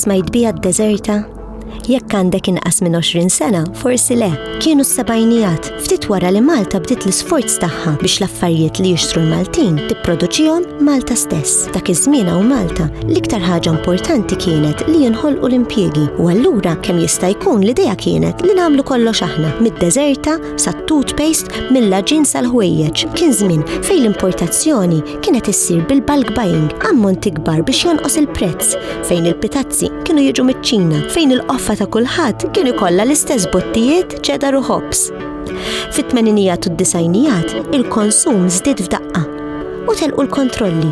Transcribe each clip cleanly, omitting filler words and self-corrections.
smajt biha d-deżerta? Jekk għandek inqas minn 20 sena, forsi le. Kienu s-sebgħinijat, ftit wara li Malta bdiet l-isforz tagħha biex l-affarijiet li jixtru l-Maltin tipproduċihom Malta stess. Dak iż-żmien hawn Malta l-iktar ħaġa importanti kienet li jinħolqu l-impjiegi u allura kemm jista' jkun l-idea kienet li nagħmlu kollox aħna, mid-deżerta sat-toothpaste mill-laġin sal-ħwejjeġ. Kien żmien fejn l-importazzjoni kienet issir bil-bulk buying, ammonti kbar biex jonqos il-prezz, fejn il-pitazzi kienu jiġu miċ-Ċina, fejn il-qoffa ta' kulħadd kien ikollha l-istess bottijiet cheddar u hops. Fit-tmeninijat u d-disajnijat, il-konsum żdied f'daqqa u telqu l-kontrolli.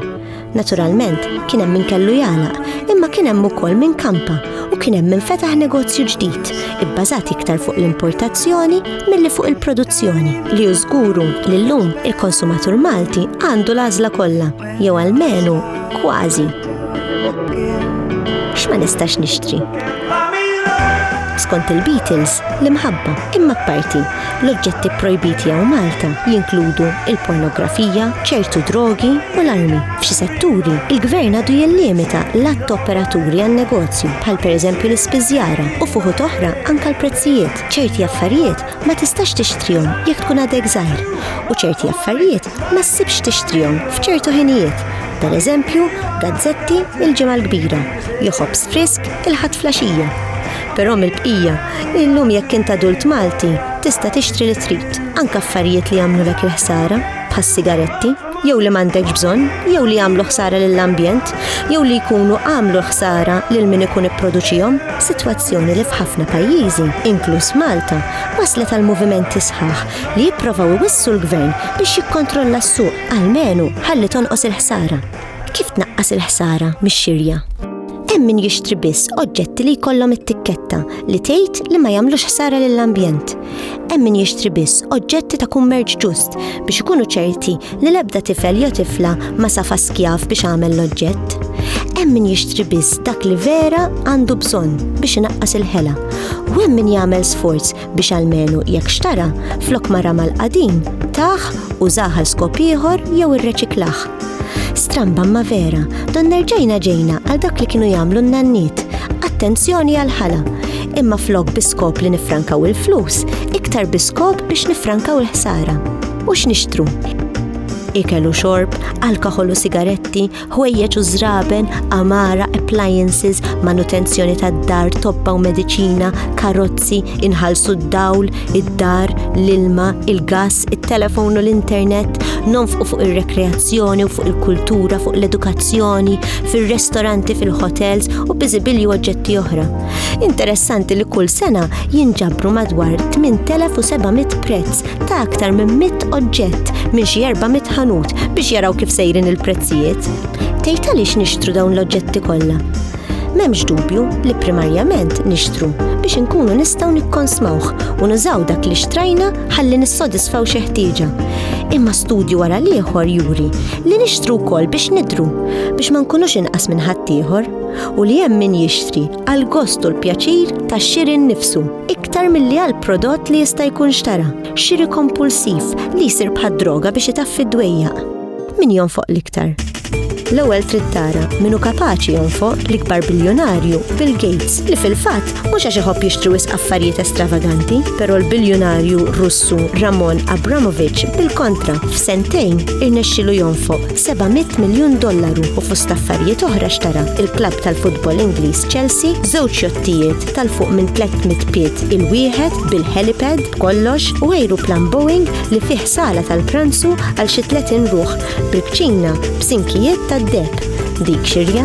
Naturalment, kien hemm min kellu jagħlaq, imma kien hemm ukoll min kampa u kien hemm min fetaħ negozju ġdid, ibbażat iktar fuq l-importazzjoni milli fuq il-produzzjoni. Li żguru li llum il-konsumatur Malti għandu l-għażla kollha, jew almenu kważi. X'ma nistax nixtri. Skont il-Beatles, l-imħabba, imma parti, l-oġġetti projbiti hawn Malta jinkludu il-pornografija, ċertu drogi u l-armi. F'xi setturi, il-gvern għadu jellimita l-att operaturi għan-negozju, bħal pereżempju l-ispiżjara u fuħut oħra anke l-prezzijiet. ċerti affarijiet ma tistax tixtrihom jekk tkun għadek żgħir u ċerti affarijiet ma ssibx tixtrihom f'ċertu ħinijiet. Pereżempju, gazzetti il-ġimgħa l-kbira, jew ħobs frisk il-ħadd flaxija. Però mill-bqija, illum jekk int adult Malti, tista' tixtri li trid, anke affarijiet li jagħmlulek il-ħsara, bħas-sigaretti, jew li m'għandekx bżonn, jew li jagħmlu ħsara lill-ambjent, jew li jkunu għamlu ħsara lil min ikun ipproduċihom. Sitwazzjoni li f'ħafna pajjiżi, inkluż Malta, waslet għal movimenti sħaħ li jippruvaw iwissu l-gvern biex jikkontrolla s-suq almenu ħalli tonqos il-ħsara. Kif tnaqqas il-ħsara mix-xirja? Hemm min jixtri biss oġġetti li jkollhom it-tikketta li tgħid li ma jagħmlux ħsara lill-ambjent. Hemm min jixtri biss oġġetti ta' kummerċ ġust biex ikunu ċerti li l-ebda tifel jew tifla ma safa skjaf biex għamel l-oġġett. Hemm min jixtri biss dak li vera għandu bżonn biex inaqqas il-ħela. U hemm min jagħmel sforz biex almenu jekk xtara flok ma ramal qadim taħ użah għal skop ieħor jew irreċiklah. Stramba ma vera, don nerġajna ġejna għal dak li kienu jagħmlu n-nanniet. Attenzjoni għal ħala, imma flok biskop li nifrankaw il-flus, iktar biskop biex nifrankaw il-ħsara. U x'nixtru? Ikel u xorb, alkohol u sigaretti, ħwejjeġ u żraben, amara, appliances, manutenzjoni tad-dar, tobba u mediċina, karozzi, inħallsu d-dawl, id-dar, l-ilma, il-gas, it-telefon u l-internet, nonfqu fuq ir-rekreazzjoni u fuq il-kultura, fuq l-edukazzjoni, fir-restoranti, fil-hotels u biżibilji u oġġetti oħra. Interessanti li kull sena jinġabru madwar 8700 prezz ta' aktar minn 100 oġġett minn xi 400 ħanut biex jaraw kif sejrin il-prezzijiet. Tgħid għaliex nixtru dawn l-oġġetti kollha? M'hemmx dubju li primarjament nixtru biex inkunu nistgħu nikkonsmawh u nużaw dak li xtrajna ħalli nissodisfaw xi ħtieġa. Imma studju wara l-ieħor juri li nixtru wkoll biex nidhru, biex ma nkunux inqas minn ħaddieħor u li hemm min jixtri għal gost u l-pjaċir tax-xiri nnifsu iktar milli għal prodott li jista' jkun xtara. Xiri kompulsiv li jsir bħad-droga biex itaffi d-dwejjaq. Min jonfoq l-iktar? L-ewwel trid tara min hu kapaċi jonfoq l-ikbar biljonarju Bill Gates li fil-fatt mhux għax iħobb jixtri wisq affarijiet estravaganti, però l-biljonarju Russu Roman Abramovich bil-kontra f'sentejn irnexxielu jonfoq $700 miljun u fost affarijiet oħra xtara il-klabb tal-futbol Ingliż Chelsea, żewġ jottijiet tal-fuq minn 300 pied il-wieħed bil-helipad b'kollox u ajruplan Boeing li fih sala tal-pranzu għal xi 30 ruħ bil-kċina b'sinkijiet tad-deb. Dik xirja?